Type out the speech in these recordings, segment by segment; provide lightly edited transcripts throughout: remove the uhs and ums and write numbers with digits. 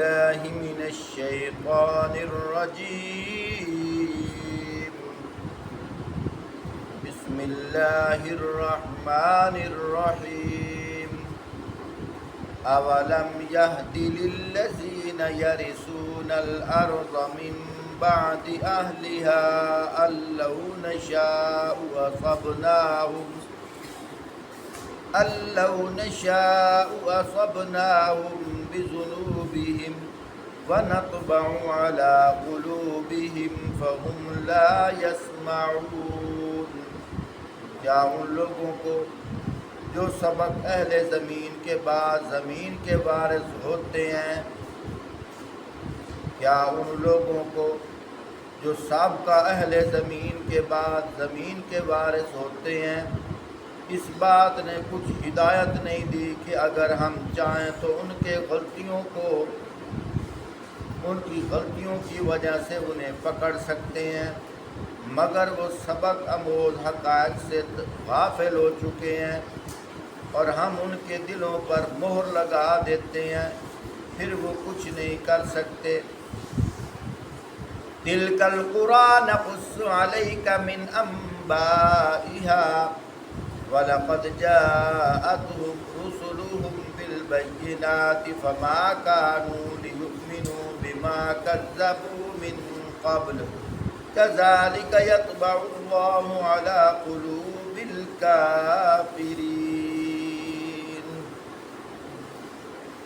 بالله من الشيطان الرجيم. بسم الله الرحمن الرحيم. أولم يهد للذين يرثون الأرض من بعد أهلها أن لو نشاء أصبناهم بذنوبهم ونطبع على قلوبهم فهم لا يسمعون. کیا ان لوگوں کو جو سبق اہل زمین کے بعد زمین کے وارث ہوتے ہیں، کیا ان لوگوں کو جو سابقہ اہل زمین کے بعد زمین کے وارث ہوتے ہیں، اس بات نے کچھ ہدایت نہیں دی کہ اگر ہم چاہیں تو ان کی غلطیوں کی وجہ سے انہیں پکڑ سکتے ہیں، مگر وہ سبق آموز حقائق سے غافل ہو چکے ہیں اور ہم ان کے دلوں پر مہر لگا دیتے ہیں، پھر وہ کچھ نہیں کر سکتے. تِلْكَ الْقُرَىٰ نَقُصُّ عَلَيْكَ مِنْ أَنْبَائِهَا وَلَقَدْ جَاءَتْهُمْ رُسُلُهُمْ بِالْبَيِّنَاتِ فَمَا كَانُوا لِيُؤْمِنُوا بِمَا كَذَّبُوا مِنْ قَبْلُ كَذَلِكَ يَطْبَعُ اللَّهُ عَلَى قُلُوبِ الْكَافِرِينَ.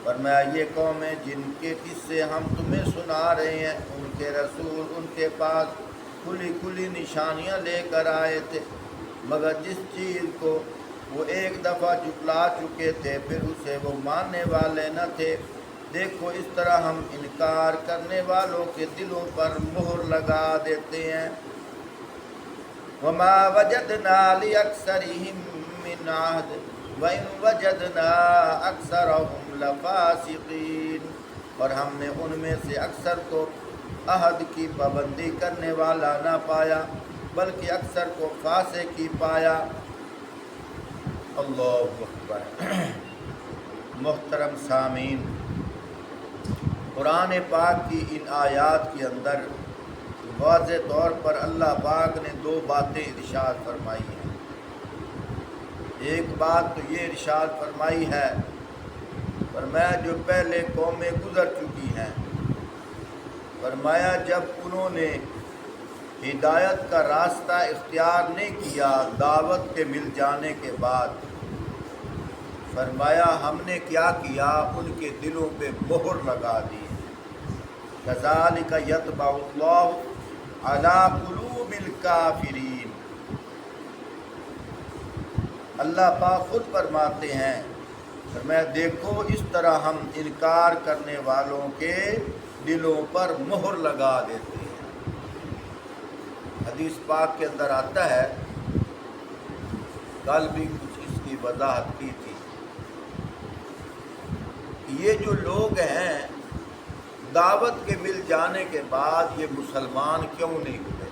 فرمایا یہ قومیں جن کے قصے ہم تمہیں سنا رہے ہیں، ان کے رسول ان کے پاس کھلی کھلی نشانیاں لے کر آئے تھے، مگر جس چیز کو وہ ایک دفعہ جھٹلا چکے تھے پھر اسے وہ ماننے والے نہ تھے. دیکھو اس طرح ہم انکار کرنے والوں کے دلوں پر مہر لگا دیتے ہیں. وَمَا وَجَدْنَا لِأَكْثَرِهِم مِّنْ عَهْدٍ وَإِنْ وَجَدْنَا أَكْثَرَهُمْ لَفَاسِقِينَ. اور ہم نے ان میں سے اکثر کو عہد کی پابندی کرنے والا نہ پایا بلکہ اکثر کو فاسق ہی پایا. اللہ اکبر. محترم سامعین، قرآن پاک کی ان آیات کے اندر واضح طور پر اللہ پاک نے دو باتیں ارشاد فرمائی ہیں. ایک بات تو یہ ارشاد فرمائی ہے، فرمایا جو پہلے قومیں گزر چکی ہیں، فرمایا جب انہوں نے ہدایت کا راستہ اختیار نہیں کیا دعوت کے مل جانے کے بعد، فرمایا ہم نے کیا کیا، ان کے دلوں پہ مہر لگا دی. كَذَلِكَ يَطْبَعُ اللَّهُ عَلَى قُلُوبِ الْكَافِرِينَ. اللہ پاک خود فرماتے ہیں، فرمایا دیکھو اس طرح ہم انکار کرنے والوں کے دلوں پر مہر لگا دیتے ہیں. حدیث پاک کے اندر آتا ہے، کل بھی کچھ اس کی وضاحت کی تھی، یہ جو لوگ ہیں دعوت کے مل جانے کے بعد یہ مسلمان کیوں نہیں ہوئے؟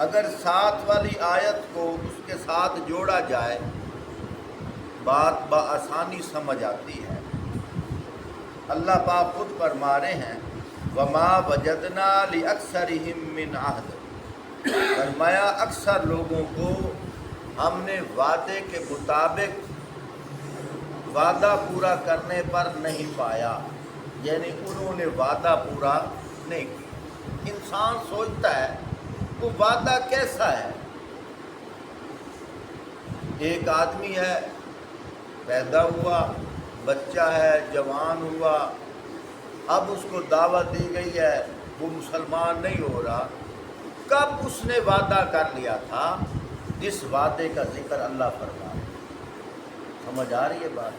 اگر ساتھ والی آیت کو اس کے ساتھ جوڑا جائے بات بآسانی سمجھ آتی ہے. اللہ پاک خود فرما رہے ہیں وَمَا وَجَدْنَا لِأَكْثَرِهِم مِّنْ عَهْدٍ. فرمایا اکثر لوگوں کو ہم نے وعدے کے مطابق وعدہ پورا کرنے پر نہیں پایا، یعنی انہوں نے وعدہ پورا نہیں کیا. انسان سوچتا ہے وہ وعدہ کیسا ہے؟ ایک آدمی ہے، پیدا ہوا، بچہ ہے، جوان ہوا، اب اس کو دعوت دی گئی ہے، وہ مسلمان نہیں ہو رہا. کب اس نے وعدہ کر لیا تھا جس وعدے کا ذکر اللہ فرما رہے ہیں. سمجھ آ رہی ہے بات؟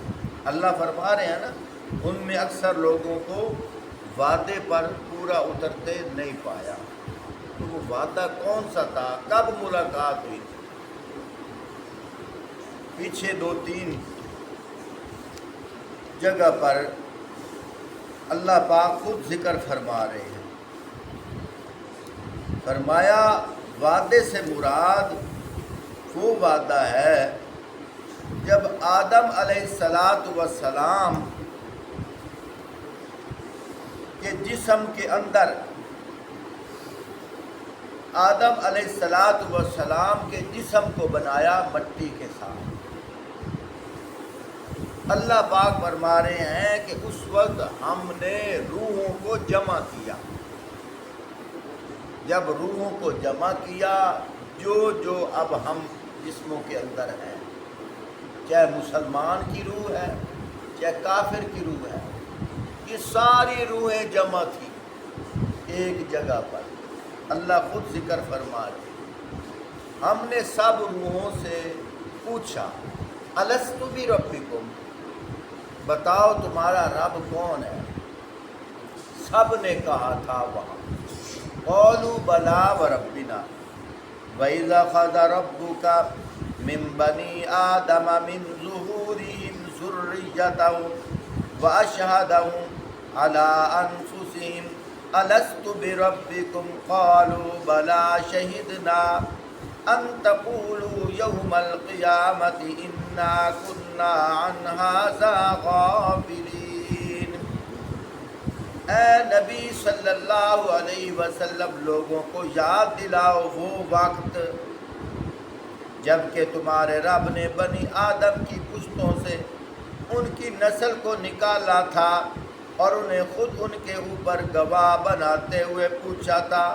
اللہ فرما رہے ہیں نا، ان میں اکثر لوگوں کو وعدے پر پورا اترتے نہیں پایا. تو وہ وعدہ کون سا تھا؟ کب ملاقات ہوئی تھی؟ پیچھے 2-3 جگہ پر اللہ پاک خود ذکر فرما رہے ہیں. فرمایا وعدے سے مراد وہ وعدہ ہے جب آدم علیہ السلام کہ جسم کے اندر آدم علیہ السلام کے جسم کو بنایا مٹی کے ساتھ۔ اللہ پاک فرما رہے ہیں کہ اس وقت ہم نے روحوں کو جمع کیا۔ جب روحوں کو جمع کیا، جو اب ہم جسموں کے اندر ہیں، چاہے مسلمان کی روح ہے چاہے کافر کی روح ہے، یہ ساری روحیں جمع تھی ایک جگہ پر۔ اللہ خود ذکر فرما رہے، ہم نے سب روحوں سے پوچھا الست بربکم، بتاؤ تمہارا رب کون ہے؟ سب نے کہا تھا وہاں قالوا بلا وربنا وَإِذَا أَخَذَ رَبُّكَ مِن بَنِي آدَمَ مِن ظُهُورِهِمْ ذُرِّيَّتَهُمْ وَأَشْهَدَهُمْ عَلَىٰ أَنفُسِهِمْ أَلَسْتُ بِرَبِّكُمْ قَالُوا بَلَىٰ شَهِدْنَا أَن تَقُولُوا يَوْمَ الْقِيَامَةِ إِنَّا كُنَّا عَنْ هَٰذَا غَافِلِينَ۔ اے نبی صلی اللہ علیہ وسلم، لوگوں کو یاد دلاؤ وہ وقت جب کہ تمہارے رب نے بنی آدم کی پشتوں سے ان کی نسل کو نکالا تھا اور انہیں خود ان کے اوپر گواہ بناتے ہوئے پوچھا تھا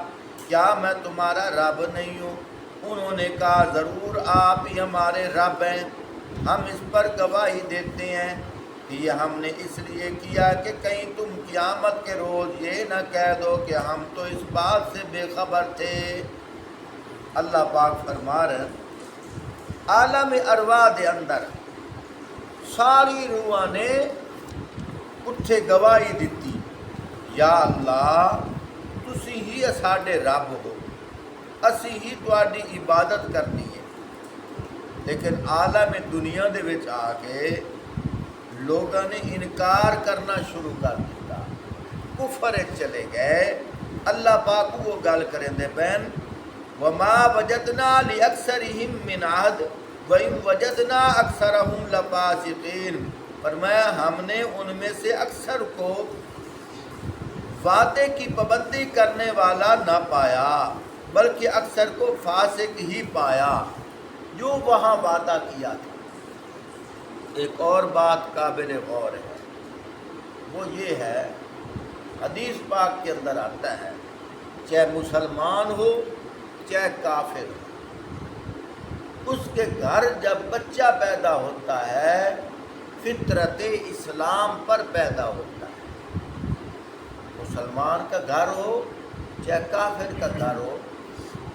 کیا میں تمہارا رب نہیں ہوں؟ انہوں نے کہا ضرور آپ ہی ہمارے رب ہیں، ہم اس پر گواہی دیتے ہیں کہ یہ ہم نے اس لیے کیا کہ کہیں تم قیامت کے روز یہ نہ کہہ دو کہ ہم تو اس بات سے بے خبر تھے۔ اللہ پاک فرما رہے عالم ارواح دے اندر ساری روحاں نے اٹھے گواہی دیتی یا اللہ تسی ہی ساڈے رب ہو، اسی ہی تہاڈی عبادت کرنی ہے۔ لیکن عالم دنیا دے وچ آ کے لوگوں نے انکار کرنا شروع کر دیا، کفر چلے گئے۔ اللہ پاک وہ گل کریں دے بین وما وجدنا لأکثرہم من عہد وإن وجدنا اکثرہم لفاسقین، فرمایا ہم نے ان میں سے اکثر کو وعدے کی پابندی کرنے والا نہ پایا بلکہ اکثر کو فاسق ہی پایا جو وہاں وعدہ کیا تھا۔ ایک اور بات قابل غور ہے، وہ یہ ہے حدیث پاک کے اندر آتا ہے چاہے مسلمان ہو چاہے کافر ہو، اس کے گھر جب بچہ پیدا ہوتا ہے فطرت اسلام پر پیدا ہوتا ہے۔ مسلمان کا گھر ہو چاہے کافر کا گھر ہو،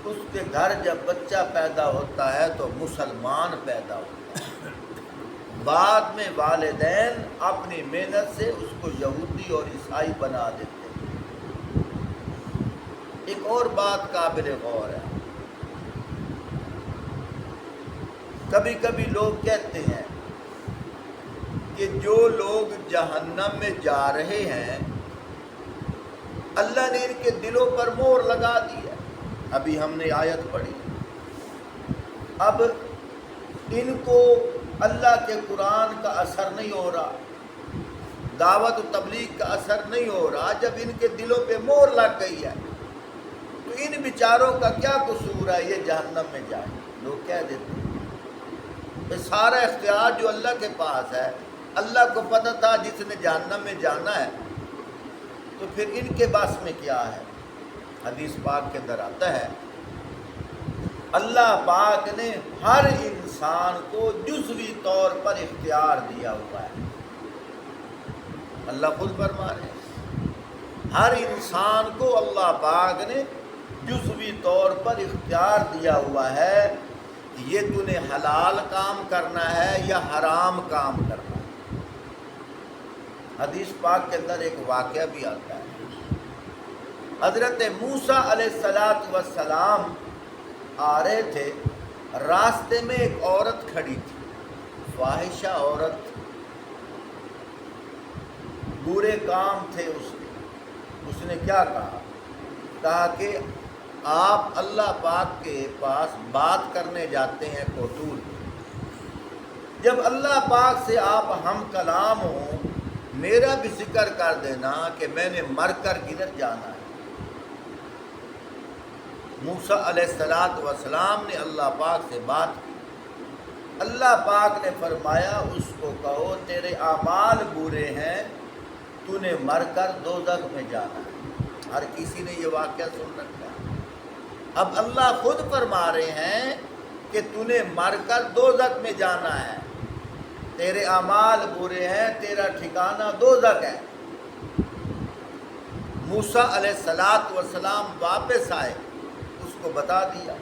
اس کے گھر جب بچہ پیدا ہوتا ہے تو مسلمان پیدا ہوتا ہے۔ بعد میں والدین اپنی محنت سے اس کو یہودی اور عیسائی بنا دیتے ہیں۔ ایک اور بات قابل غور ہے، کبھی کبھی لوگ کہتے ہیں کہ جو لوگ جہنم میں جا رہے ہیں اللہ نے ان کے دلوں پر مہر لگا دی ہے۔ ابھی ہم نے آیت پڑھی، اب ان کو اللہ کے قرآن کا اثر نہیں ہو رہا، دعوت و تبلیغ کا اثر نہیں ہو رہا، جب ان کے دلوں پہ مہر لگ گئی ہے تو ان بیچاروں کا کیا قصور ہے یہ جہنم میں جائیں؟ لوگ کہہ دیتے ہیں یہ سارا اختیار جو اللہ کے پاس ہے، اللہ کو پتہ تھا جس نے جہنم میں جانا ہے تو پھر ان کے بس میں کیا ہے؟ حدیث پاک کے اندر آتا ہے اللہ پاک نے ہر انسان کو جزوی طور پر اختیار دیا ہوا ہے۔ اللہ خود فرما رہے ہیں ہر انسان کو اللہ پاک نے جزوی طور پر اختیار دیا ہوا ہے کہ یہ تو نے حلال کام کرنا ہے یا حرام کام کرنا ہے۔ حدیث پاک کے اندر ایک واقعہ بھی آتا ہے، حضرت موسیٰ علیہ السلام آ رہے تھے، راستے میں ایک عورت کھڑی تھی، فاحشہ عورت، برے کام تھے اس نے کیا کہا کہ آپ اللہ پاک کے پاس بات کرنے جاتے ہیں کوتول، جب اللہ پاک سے آپ ہم کلام ہوں میرا بھی ذکر کر دینا کہ میں نے مر کر کدھر جانا ہے۔ موسیٰ علیہ السلام نے اللہ پاک سے بات کی۔ اللہ پاک نے فرمایا اس کو کہو تیرے اعمال برے ہیں، تو نے مر کر دوزخ میں جانا ہے۔ ہر کسی نے یہ واقعہ سن رکھا ہے۔ اب اللہ خود فرما رہے ہیں کہ تو نے مر کر دوزخ میں جانا ہے، تیرے اعمال برے ہیں، تیرا ٹھکانہ دوزخ ہے۔ موسیٰ علیہ السلام واپس آئے، اس کو بتا دیا،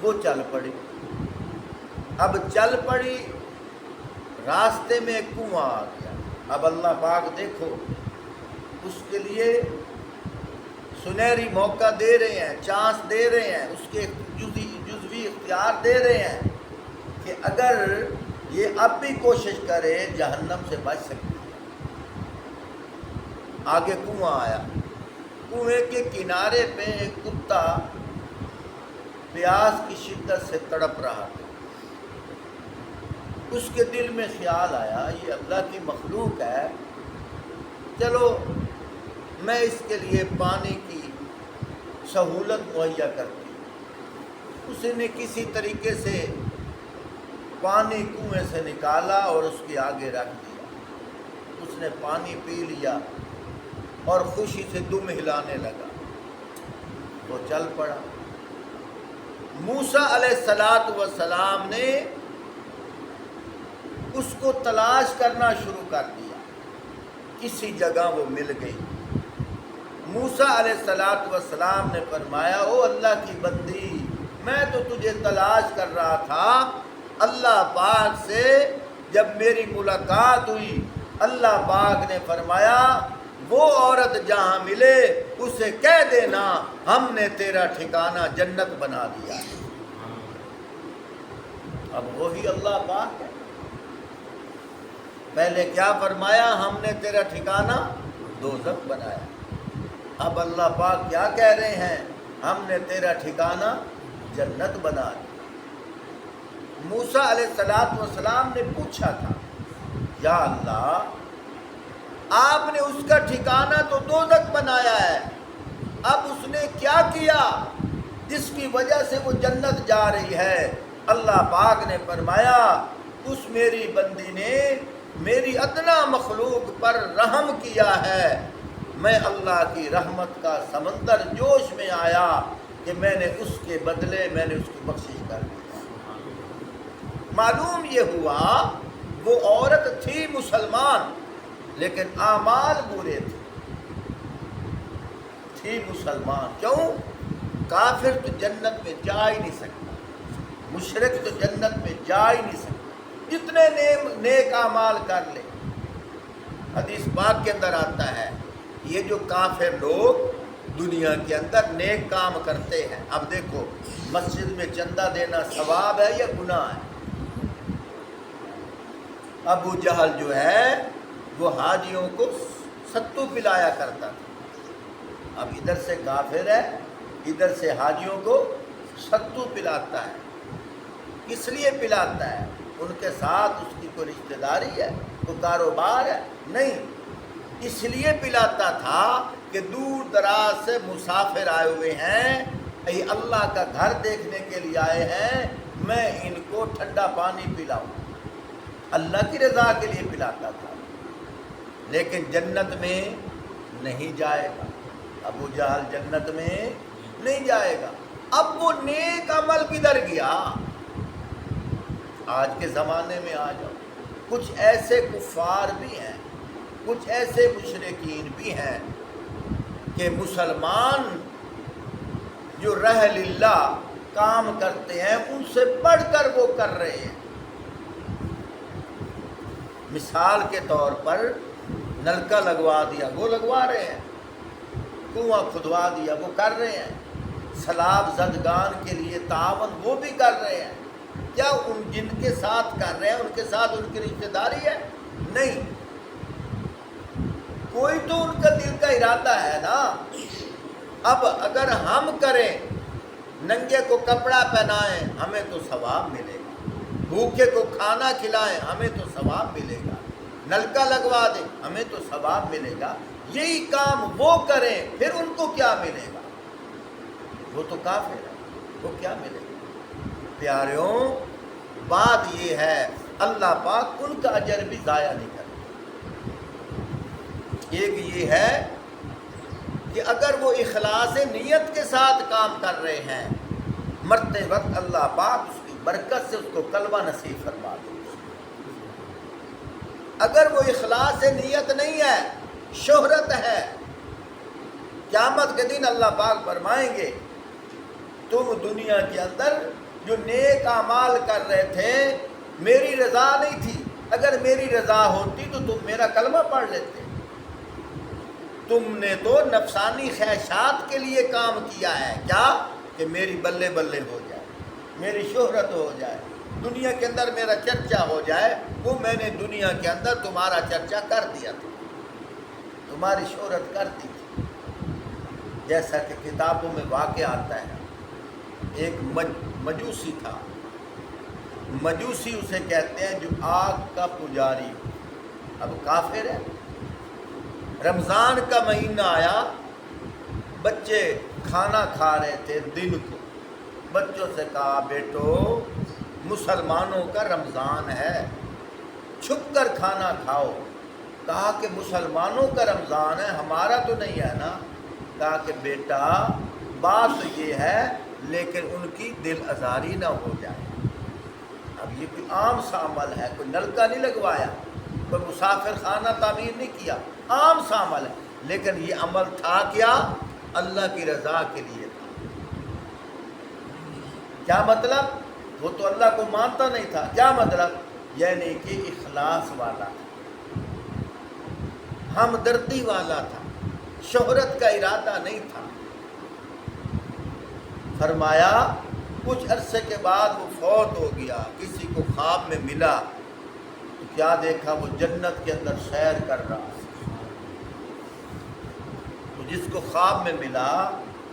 وہ چل پڑی۔ اب چل پڑی، راستے میں ایک کنواں آ گیا۔ اب اللہ پاک دیکھو اس کے لیے سنہری موقع دے رہے ہیں، چانس دے رہے ہیں، اس کے جزوی اختیار دے رہے ہیں کہ اگر یہ اب بھی کوشش کرے جہنم سے بچ سکتی ہے۔ آگے کنواں آیا، کنویں کے کنارے پہ ایک کتا پیاس کی شدت سے تڑپ رہا تھا۔ اس کے دل میں خیال آیا یہ اللہ کی مخلوق ہے، چلو میں اس کے لیے پانی کی سہولت مہیا کرتی ہوں۔ اس نے کسی طریقے سے پانی کنویں سے نکالا اور اس کے آگے رکھ دیا۔ اس نے پانی پی لیا اور خوشی سے دم ہلانے لگا، وہ چل پڑا۔ موسیٰ علیہ السلام نے اس کو تلاش کرنا شروع کر دیا، کسی جگہ وہ مل گئی۔ موسیٰ علیہ السلام نے فرمایا او اللہ کی بندی، میں تو تجھے تلاش کر رہا تھا۔ اللہ پاک سے جب میری ملاقات ہوئی، اللہ پاک نے فرمایا وہ عورت جہاں ملے اسے کہہ دینا ہم نے تیرا ٹھکانہ جنت بنا دیا ہے۔ اب وہی اللہ پاک ہے، پہلے کیا فرمایا؟ ہم نے تیرا ٹھکانہ دوزخ بنایا۔ اب اللہ پاک کیا کہہ رہے ہیں؟ ہم نے تیرا ٹھکانہ جنت بنا دیا۔ موسیٰ علیہ السلام نے پوچھا تھا یا اللہ آپ نے اس کا ٹھکانہ تو دوزخ بنایا ہے، اب اس نے کیا کیا جس کی وجہ سے وہ جنت جا رہی ہے؟ اللہ پاک نے فرمایا اس میری بندی نے میری ادنا مخلوق پر رحم کیا ہے، میں اللہ کی رحمت کا سمندر جوش میں آیا کہ میں نے اس کے بدلے میں نے اس کی بخشش کر دی۔ معلوم یہ ہوا وہ عورت تھی مسلمان لیکن اعمال برے تھی مسلمان۔ کیوں؟ کافر تو جنت میں جا ہی نہیں سکتا، مشرک تو جنت میں جا ہی نہیں سکتا جتنے نیک اعمال کر لے۔ حدیث پاک کے اندر آتا ہے یہ جو کافر لوگ دنیا کے اندر نیک کام کرتے ہیں، اب دیکھو مسجد میں چندہ دینا ثواب ہے یا گناہ ہے؟ ابو جہل جو ہے وہ حاجیوں کو ستو پلایا کرتا تھا، اب ادھر سے کافر ہے ادھر سے حاجیوں کو ستو پلاتا ہے۔ کس لیے پلاتا ہے؟ ان کے ساتھ اس کی کوئی رشتہ داری ہے، کوئی کاروبار ہے؟ نہیں، اس لیے پلاتا تھا کہ دور دراز سے مسافر آئے ہوئے ہیں، یہ اللہ کا گھر دیکھنے کے لیے آئے ہیں، میں ان کو ٹھنڈا پانی پلاؤں، اللہ کی رضا کے لیے پلاتا تھا۔ لیکن جنت میں نہیں جائے گا، ابو جہل جنت میں نہیں جائے گا۔ اب وہ نیک عمل کدھر گیا؟ آج کے زمانے میں آ جاؤ، کچھ ایسے کفار بھی ہیں، کچھ ایسے مشرکین بھی ہیں کہ مسلمان جو رہ للہ کام کرتے ہیں ان سے بڑھ کر وہ کر رہے ہیں۔ مثال کے طور پر نلکا لگوا دیا وہ لگوا رہے ہیں، کنواں کھدوا دیا وہ کر رہے ہیں، سیلاب زدگان کے لیے تعاون وہ بھی کر رہے ہیں۔ کیا ان جن کے ساتھ کر رہے ہیں ان کے ساتھ ان کی رشتہ داری ہے؟ نہیں، کوئی تو ان کا دل کا ارادہ ہے نا۔ اب اگر ہم کریں، ننگے کو کپڑا پہنائیں ہمیں تو ثواب ملے گا، بھوکے کو کھانا کھلائیں ہمیں تو ثواب ملے گا، نلکا لگوا دیں ہمیں تو ثواب ملے گا، یہی کام وہ کریں پھر ان کو کیا ملے گا؟ وہ تو کافر ہے، وہ کیا ملے گا؟ پیاریوں بات یہ ہے اللہ پاک ان کا اجر بھی ضائع نہیں کرتا۔ ایک یہ ہے کہ اگر وہ اخلاص نیت کے ساتھ کام کر رہے ہیں، مرتے وقت اللہ پاک اس کی برکت سے اس کو کلمہ نصیب فرما دے۔ اگر وہ اخلاص نیت نہیں ہے، شہرت ہے، قیامت کے دن اللہ پاک فرمائیں گے تم دنیا کے اندر جو نیک اعمال کر رہے تھے میری رضا نہیں تھی، اگر میری رضا ہوتی تو تم میرا کلمہ پڑھ لیتے، تم نے تو نفسانی خواہشات کے لیے کام کیا ہے، کیا کہ میری بلے بلے ہو جائے، میری شہرت ہو جائے، دنیا کے اندر میرا چرچا ہو جائے۔ وہ میں نے دنیا کے اندر تمہارا چرچا کر دیا تھا، تمہاری شہرت کر دی تھی۔ جیسا کہ کتابوں میں واقع آتا ہے، ایک مجوسی تھا، مجوسی اسے کہتے ہیں جو آگ کا پجاری ہو، اب کافر ہے۔ رمضان کا مہینہ آیا، بچے کھانا کھا رہے تھے دن کو، بچوں سے کہا بیٹو مسلمانوں کا رمضان ہے، چھپ کر کھانا کھاؤ۔ کہا کہ مسلمانوں کا رمضان ہے، ہمارا تو نہیں ہے نا۔ کہا کہ بیٹا بات یہ ہے لیکن ان کی دل آزاری نہ ہو جائے۔ اب یہ کوئی عام سا عمل ہے، کوئی نلکا نہیں لگوایا، کوئی مسافر خانہ تعمیر نہیں کیا، عام سا عمل ہے، لیکن یہ عمل تھا کیا؟ اللہ کی رضا کے لیے تھا۔ کیا مطلب؟ وہ تو اللہ کو مانتا نہیں تھا، کیا مطلب؟ یعنی کہ اخلاص والا تھا، ہمدردی والا تھا، شہرت کا ارادہ نہیں تھا۔ فرمایا کچھ عرصے کے بعد وہ فوت ہو گیا، کسی کو خواب میں ملا تو کیا دیکھا؟ وہ جنت کے اندر سیر کر رہا۔ تو جس کو خواب میں ملا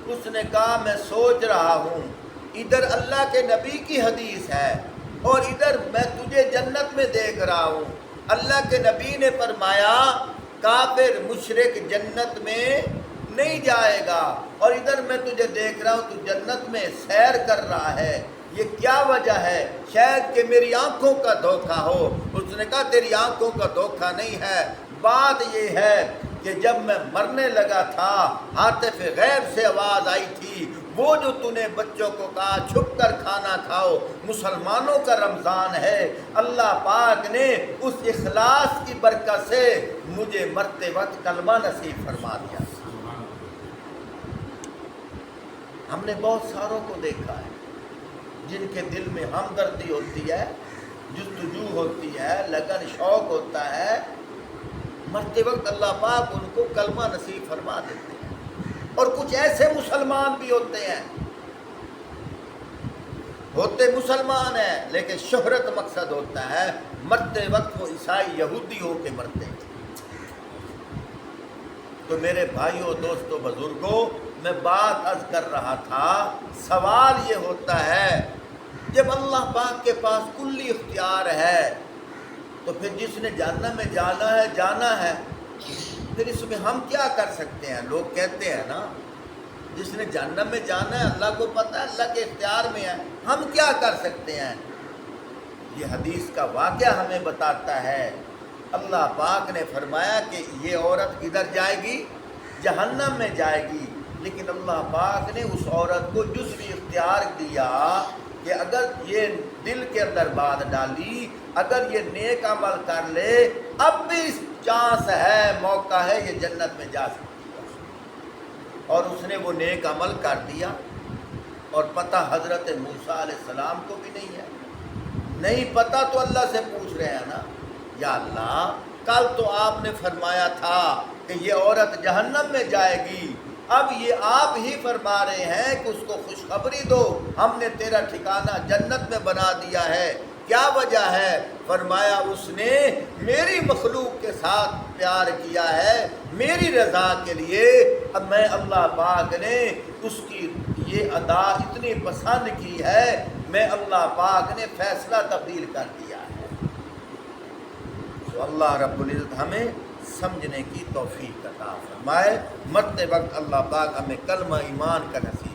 اس نے کہا میں سوچ رہا ہوں ادھر اللہ کے نبی کی حدیث ہے اور ادھر میں تجھے جنت میں دیکھ رہا ہوں۔ اللہ کے نبی نے فرمایا کافر مشرک جنت میں نہیں جائے گا، اور ادھر میں تجھے دیکھ رہا ہوں تو جنت میں سیر کر رہا ہے، یہ کیا وجہ ہے؟ شاید کہ میری آنکھوں کا دھوکہ ہو۔ اس نے کہا تیری آنکھوں کا دھوکہ نہیں ہے، بات یہ ہے کہ جب میں مرنے لگا تھا ہاتف غیب سے آواز آئی تھی، وہ جو تو نے بچوں کو کہا چھپ کر کھانا کھاؤ، مسلمانوں کا رمضان ہے، اللہ پاک نے اس اخلاص کی برکت سے مجھے مرتے وقت کلمہ نصیب فرما دیا۔ ہم نے بہت ساروں کو دیکھا ہے جن کے دل میں ہمدردی ہوتی ہے، جستجو ہوتی ہے، لگن شوق ہوتا ہے، مرتے وقت اللہ پاک ان کو کلمہ نصیب فرما دیتے ہیں۔ اور کچھ ایسے مسلمان بھی ہوتے مسلمان ہیں لیکن شہرت مقصد ہوتا ہے، مرتے وقت وہ عیسائی یہودی ہو کے مرتے ہیں۔ تو میرے بھائیوں دوستوں بزرگوں، میں بات عرض کر رہا تھا، سوال یہ ہوتا ہے جب اللہ پاک کے پاس کلی اختیار ہے تو پھر جس نے جہنم میں جانا ہے پھر اس میں ہم کیا کر سکتے ہیں؟ لوگ کہتے ہیں نا جس نے جہنم میں جانا ہے اللہ کو پتہ ہے، اللہ کے اختیار میں ہے، ہم کیا کر سکتے ہیں؟ یہ حدیث کا واقعہ ہمیں بتاتا ہے، اللہ پاک نے فرمایا کہ یہ عورت کدھر جائے گی؟ جہنم میں جائے گی، لیکن اللہ پاک نے اس عورت کو جزوی اختیار دیا کہ اگر یہ دل کے اندر بات ڈالی، اگر یہ نیک عمل کر لے، اب بھی چانس ہے، موقع ہے، یہ جنت میں جا سکتی ہے۔ اور اس نے وہ نیک عمل کر دیا، اور پتہ حضرت موسیٰ علیہ السلام کو بھی نہیں ہے، نہیں پتہ تو اللہ سے پوچھ رہے ہیں نا، یا اللہ کل تو آپ نے فرمایا تھا کہ یہ عورت جہنم میں جائے گی، اب یہ آپ ہی فرما رہے ہیں کہ اس کو خوشخبری دو، ہم نے تیرا ٹھکانہ جنت میں بنا دیا ہے، کیا وجہ ہے؟ فرمایا اس نے میری مخلوق کے ساتھ پیار کیا ہے، میری رضا کے لیے، اب میں اللہ پاک نے اس کی یہ ادا اتنی پسند کی ہے، میں اللہ پاک نے فیصلہ تبدیل کر دیا ہے۔ تو اللہ رب العزت ہمیں سمجھنے کی توفیق عطا فرمائے۔ مرتے وقت اللہ پاک ہمیں کلمہ ایمان کا نصیب